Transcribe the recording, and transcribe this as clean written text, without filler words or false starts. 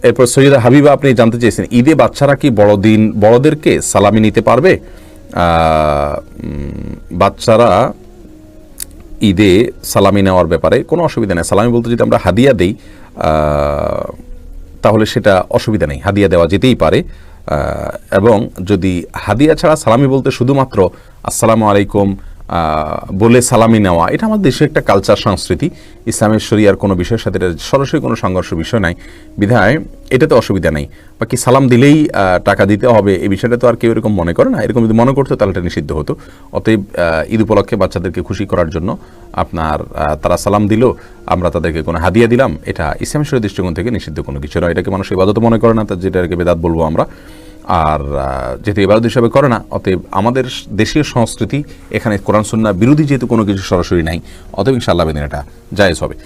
এরপর সৈয়দা হাবিবা আপনি জানতে চেয়েছেন, ঈদে বাচ্চারা কি বড়দেরকে সালামি নিতে পারবে? বাচ্চারা ঈদে সালামি নেওয়ার ব্যাপারে কোনো অসুবিধা নেই। সালামি বলতে যদি আমরা হাদিয়া দেই তাহলে সেটা অসুবিধা নেই, হাদিয়া দেওয়া যেতেই পারে। এবং যদি হাদিয়া ছাড়া সালামি বলতে শুধুমাত্র আসসালামু আলাইকুম বলে সালামি নেওয়া, এটা আমাদের দেশের একটা কালচার, সংস্কৃতি, ইসলামের শরিয়ার কোনো বিষয়ের সাথে সরাসরি কোনো সংঘর্ষ বিষয় নাই, বিধায় এটাতে অসুবিধা নেই। বাকি সালাম দিলেই টাকা দিতে হবে এই বিষয়টা তো আর কেউ এরকম মনে করে না। এরকম যদি মনে করতো তাহলে এটা নিষিদ্ধ হতো। অতএব ঈদ উপলক্ষে বাচ্চাদেরকে খুশি করার জন্য আপনার তারা সালাম দিল, আমরা তাদেরকে কোনো হাদিয়া দিলাম, এটা ইসলামের শরীয়ত দৃষ্টিকোণ থেকে নিষিদ্ধ কোনো কিছু নয়। এটাকে মানুষ ইবাদত মনে করে না, যেটাকে বেদাত বলবো আমরা। আর যেহেতু ইবাদত হিসাবে করে না, অতএব আমাদের দেশীয় সংস্কৃতি, এখানে কোরআন সুন্নাহ বিরোধী যেহেতু কোনো কিছু সরাসরি নাই, অতএব ইনশাআল্লাহ বেদিন এটা জায়েজ হবে।